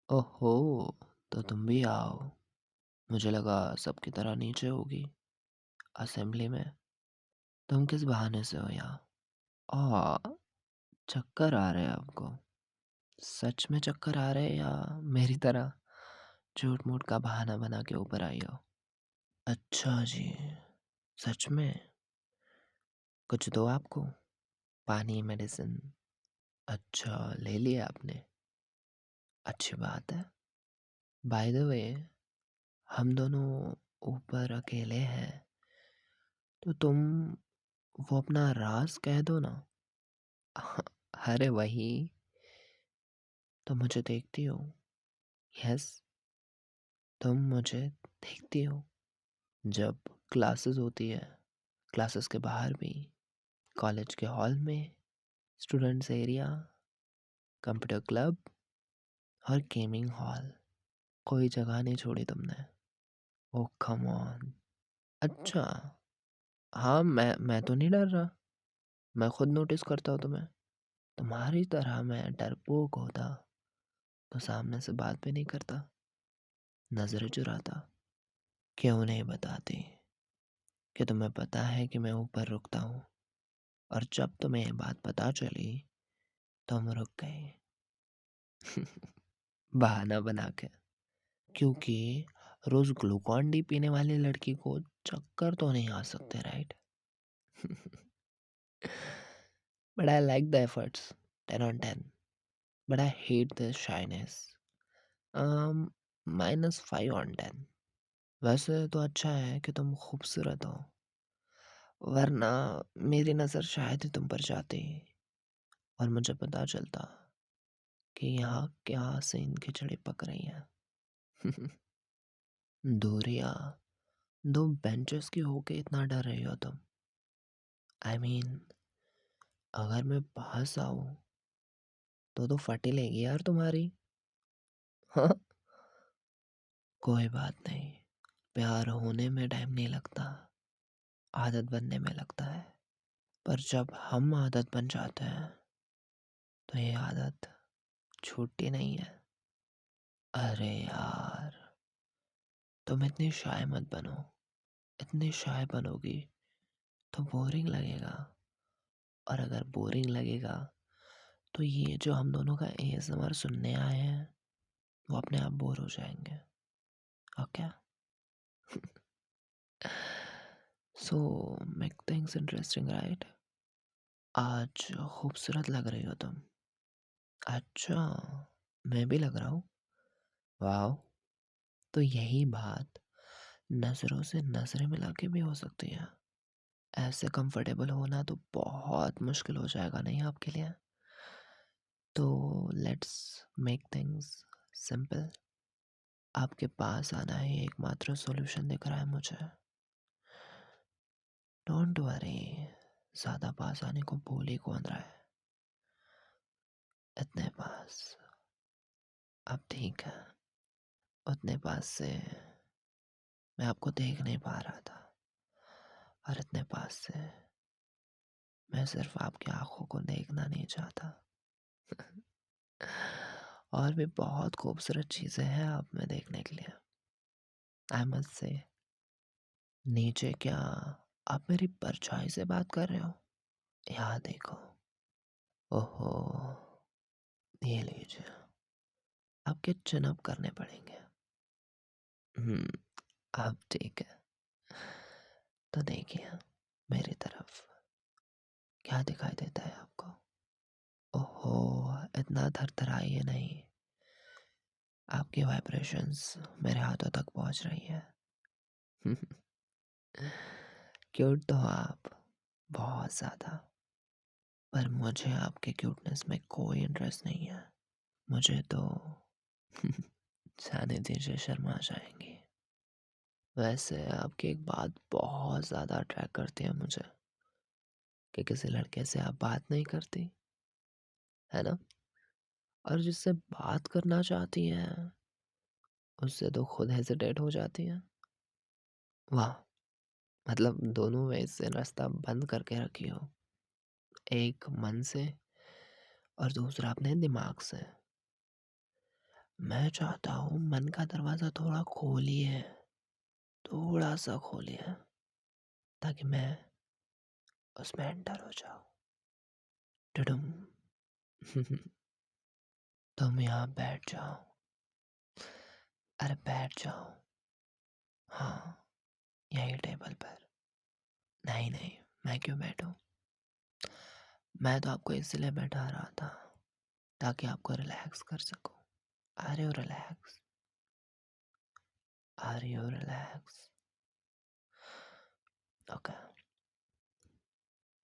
ओहो! तो तुम भी आओ। मुझे लगा सबकी तरह नीचे होगी, असेंबली में। तुम किस बहाने से हो यहाँ? आह! चक्कर आ रहे हैं आपको? सच में चक्कर आ रहे हैं या मेरी तरह झूठ-मूठ का बहाना बना के ऊपर आई हो? अच्छा जी, सच में? कुछ दो आपको? पानी, मेडिसिन? अच्छा, ले लिया आपने? अच्छी बात है। बाय द वे, हम दोनों ऊपर अकेले हैं, तो तुम वो अपना राज़ कह दो ना। अरे वही, तुम मुझे देखती हो? यस, तुम मुझे देखती हो जब क्लासेस होती है, क्लासेस के बाहर भी, कॉलेज के हॉल में, स्टूडेंट्स एरिया, कंप्यूटर क्लब और गेमिंग हॉल, कोई जगह नहीं छोड़ी तुमने। ओह कम ऑन। अच्छा, हाँ, मैं तो नहीं डर रहा। मैं खुद नोटिस करता हूँ तुम्हें। तुम्हारी तरह मैं डरपोक होता तो सामने से बात भी नहीं करता, नजरें चुराता। क्यों नहीं बताती कि तुम्हें पता है कि मैं ऊपर रुकता हूँ, और जब तुम्हें ये बात पता चली तुम रुक गए। बहाना बना के। क्योंकि रोज ग्लूकॉन डी पीने वाली लड़की को चक्कर तो नहीं आ सकते, right? But I like the efforts, 10 on 10, but I hate the shyness, -5 on 10। वैसे तो अच्छा है कि तुम खूबसूरत हो, वरना मेरी नज़र शायद ही तुम पर जाती और मुझे पता चलता कि यहाँ क्या सीन खिचड़ी पक रही है। दूरियां, दो बेंचेस की होके इतना डर रही हो तुम? आई मीन, अगर मैं पास आऊं तो फटी लेगी यार तुम्हारी। हाँ, कोई बात नहीं, प्यार होने में टाइम नहीं लगता, आदत बनने में लगता है। पर जब हम आदत बन जाते हैं तो ये आदत छूटती नहीं है। अरे यार, तुम इतनी शाय मत बनो। इतनी शाय बनोगी तो बोरिंग लगेगा, और अगर बोरिंग लगेगा तो ये जो हम दोनों का एएसएमआर सुनने आए हैं वो अपने आप बोर हो जाएंगे। Okay, so make things interesting, right? आज खूबसूरत लग रही हो तुम। अच्छा, मैं भी लग रहा हूँ? वाह, तो यही बात नज़रों से नज़रें मिला के भी हो सकती है। ऐसे कंफर्टेबल होना तो बहुत मुश्किल हो जाएगा नहीं आपके लिए? तो लेट्स मेक थिंग्स सिंपल। आपके पास आना ही एकमात्र सॉल्यूशन दिख रहा है मुझे। डोंट वरी, ज़्यादा पास आने को भूल ही कौन रहा है। इतने पास, अब ठीक है। उतने पास से मैं आपको देख नहीं पा रहा था, और इतने पास से मैं सिर्फ आपकी आंखों को देखना नहीं चाहता। और भी बहुत खूबसूरत चीज़ें हैं आप में देखने के लिए, आई मस्ट से। नीचे क्या आप मेरी परछाई से बात कर रहे हो? यहाँ देखो। ओहो, ये लीजिए, आपके चिन अप करने पड़ेंगे। हम्म, अब ठीक है। तो देखिए मेरी तरफ, क्या दिखाई देता है आपको? ओहो, इतना थरथराइए नहीं। आपकी वाइब्रेशंस मेरे हाथों तक पहुंच रही है। क्यूट तो हो आप, बहुत ज़्यादा। पर मुझे आपके क्यूटनेस में कोई इंटरेस्ट नहीं है। मुझे तो जाने दीजिए, शर्मा जाएंगी। वैसे आपकी एक बात बहुत ज़्यादा अट्रैक्ट करती है मुझे, कि किसी लड़के से आप बात नहीं करती, है ना? और जिससे बात करना चाहती हैं उससे तो खुद हेजिटेट हो जाती हैं। वाह, मतलब दोनों वे से रास्ता बंद करके रखी हो, एक मन से और दूसरा अपने दिमाग से। मैं चाहता हूँ मन का दरवाज़ा थोड़ा खोलिए, थोड़ा-सा खोलिए, ताकि मैं उसमें एंटर हो जाऊँ। टुडुम। तुम यहाँ बैठ जाओ। अरे बैठ जाओ। हाँ, यहीं टेबल पर। नहीं, नहीं, मैं क्यों बैठूँ? मैं तो आपको इसलिए बैठा रहा था, ताकि आपको रिलैक्स कर सकूँ। Are you relax? Are you relax? Okay,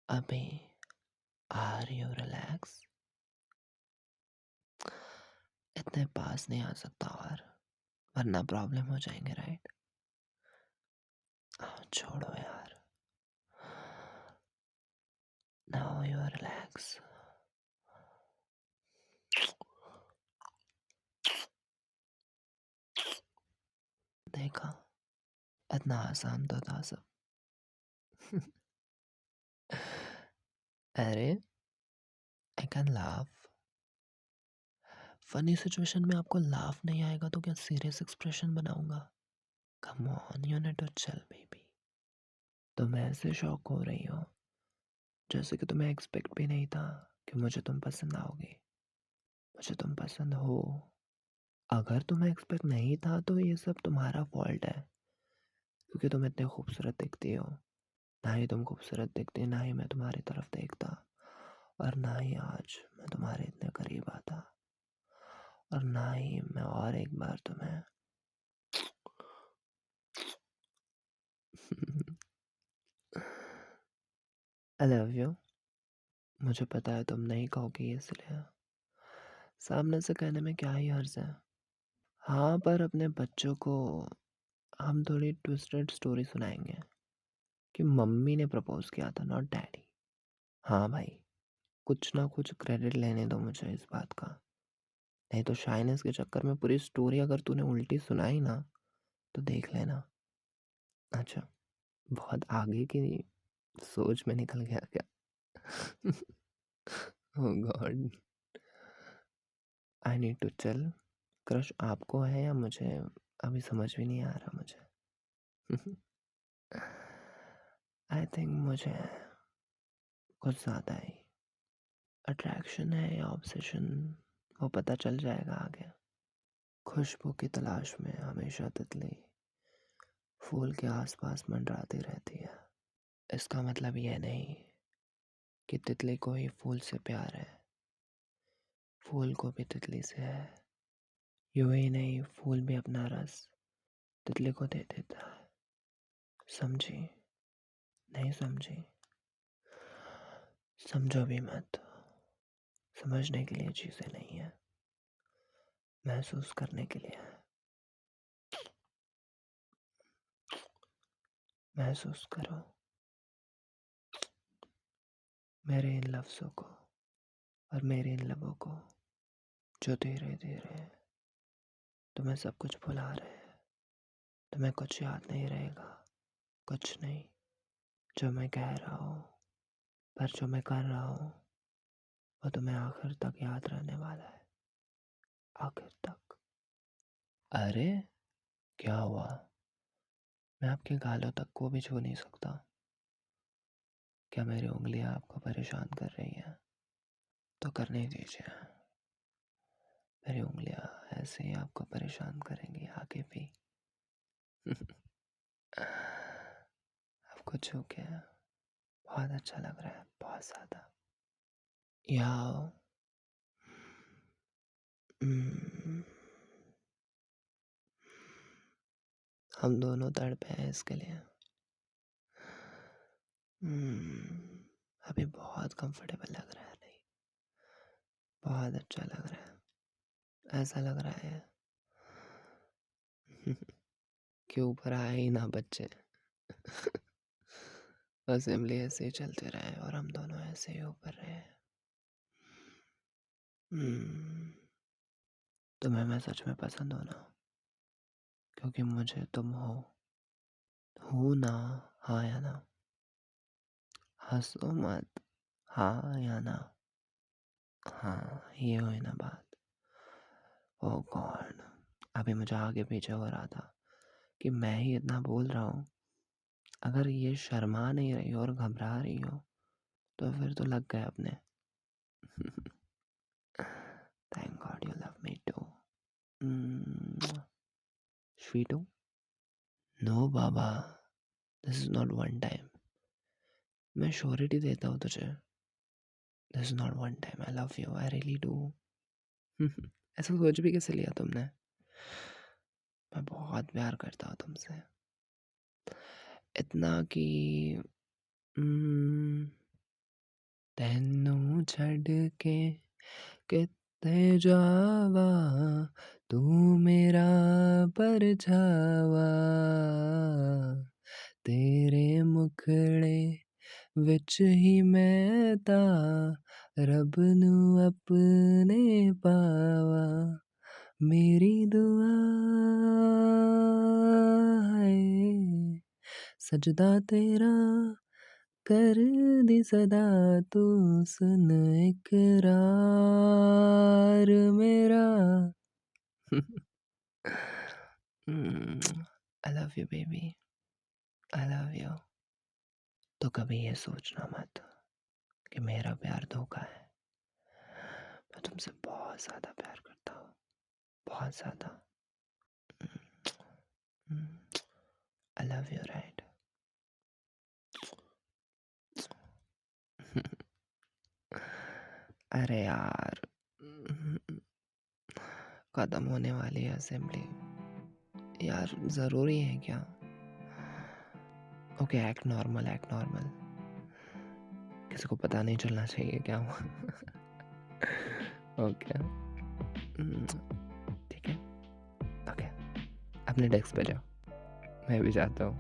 अभी आर यू रिलैक्स? इतने पास नहीं आ सकता और, वरना प्रॉब्लम हो जाएंगे, राइट? छोड़ो यार। Now you relax. देखा, इतना आसान तो था सब। अरे, I can laugh. Funny situation में आपको लाफ नहीं आएगा तो क्या सीरियस एक्सप्रेशन बनाऊंगा? Come on, you need to chill baby. तुम ऐसे शॉक हो रही हो जैसे कि तुम्हें एक्सपेक्ट भी नहीं था कि मुझे तुम पसंद आओगे। मुझे तुम पसंद हो। अगर तुम्हें एक्सपेक्ट नहीं था तो ये सब तुम्हारा फॉल्ट है, क्योंकि तुम इतने खूबसूरत दिखती हो। ना ही तुम खूबसूरत दिखती, ना ही मैं तुम्हारी तरफ देखता, और ना ही आज मैं तुम्हारे इतने करीब आता, और ना ही मैं और एक बार तुम्हें आई लव यू। मुझे पता है तुम नहीं कहोगी, इसलिए सामने से कहने में क्या ही हर्ज है। हाँ, पर अपने बच्चों को हम थोड़ी ट्विस्टेड स्टोरी सुनाएंगे कि मम्मी ने प्रपोज किया था, नॉट डैडी। हाँ भाई, कुछ ना कुछ क्रेडिट लेने दो मुझे इस बात का। नहीं तो शाइनेस के चक्कर में पूरी स्टोरी अगर तूने उल्टी सुनाई ना, तो देख लेना। अच्छा, बहुत आगे की सोच में निकल गया क्या? Oh God, I need to chill. Crush आपको है या मुझे? अभी समझ भी नहीं आ रहा मुझे। आई थिंक मुझे कुछ ज़्यादा ही अट्रैक्शन है या ऑब्सेशन, वो पता चल जाएगा आगे। खुशबू की तलाश में हमेशा तितली फूल के आसपास मंडराती रहती है। इसका मतलब यह नहीं कि तितली को ही फूल से प्यार है, फूल को भी तितली से है। यूं ही नहीं, फूल भी अपना रस तितली को दे देता है। समझी? नहीं समझी? समझो भी मत। समझने के लिए चीज़ें नहीं है, महसूस करने के लिए है। महसूस करो मेरे इन लफ्ज़ों को, और मेरे इन लबों को, जो धीरे धीरे तुम्हें सब कुछ भुला रहे हैं। तुम्हें कुछ याद नहीं रहेगा, कुछ नहीं जो मैं कह रहा हूँ, पर जो मैं कर रहा हूँ वो तुम्हें आखिर तक याद रहने वाला है। आखिर तक। अरे, क्या हुआ? मैं आपके गालों तक को भी छू नहीं सकता? क्या मेरी उंगलियां आपको परेशान कर रही हैं? तो करने दीजिए। मेरी उंगलियां ऐसे ही आपको परेशान करेंगी आगे भी। आपको छू के बहुत अच्छा लग रहा है, बहुत ज़्यादा। याओ। हम्म, हम दोनों तड़पे हैं इसके लिए। अभी बहुत कंफर्टेबल लग रहा है, नहीं? बहुत अच्छा लग रहा है। ऐसा लग रहा है कि ऊपर आए ही ना बच्चे। असेंबली ऐसे ही चलते रहे और हम दोनों ऐसे ही ऊपर रहे। हम्म, तुम्हें मैं सच में पसंद हूँ ना? क्योंकि मुझे तुम हो ना? हाँ या ना? हंसो मत। हाँ या ना? हाँ, ये हुई ना बात। ओह गॉड! अभी मुझे आगे पीछे हो रहा था कि मैं ही इतना बोल रहा हूँ, अगर ये शर्मा नहीं रही हो और घबरा रही हो, तो फिर तो लग गए अपने। Thank God you love me too. स्वीटू? नो बाबा, this is not one time. मैं श्योरिटी देता हूँ तुझे। This is not one time, I love you, I really do. ऐसा सोच भी कैसे लिया तुमने? मैं बहुत प्यार करता हूँ तुमसे। इतना कि उम, ਤੈਨੂੰ ਛੱਡ ਕੇ ਕਿਤੇ ਜਾਵਾਂ, ਤੂੰ ਮੇਰਾ ਪਰਛਾਵਾਂ, ਤੇਰੇ ਮੁਖੜੇ ਵਿੱਚ ਹੀ ਮੈਂ ਤਾਂ ਰੱਬ ਨੂੰ ਆਪਣੇ ਪਾਵਾਂ। मेरी दुआ है सजदा तेरा कर दी सदा, तू सुन इकरार मेरा। आई love you baby, I love you. तो कभी ये सोचना मत कि मेरा प्यार धोखा है। मैं तुमसे बहुत ज़्यादा प्यार करता हूँ, बहुत ज़्यादा। आई लव यू राइट। अरे यार, ख़त्म होने वाली है असेंबली। यार ज़रूरी है क्या? Okay, act normal, act normal. किसी को पता नहीं चलना चाहिए क्या हुआ। ओके, ठीक है। ओके, अपने डेस्क पे जाओ, मैं भी जाता हूँ।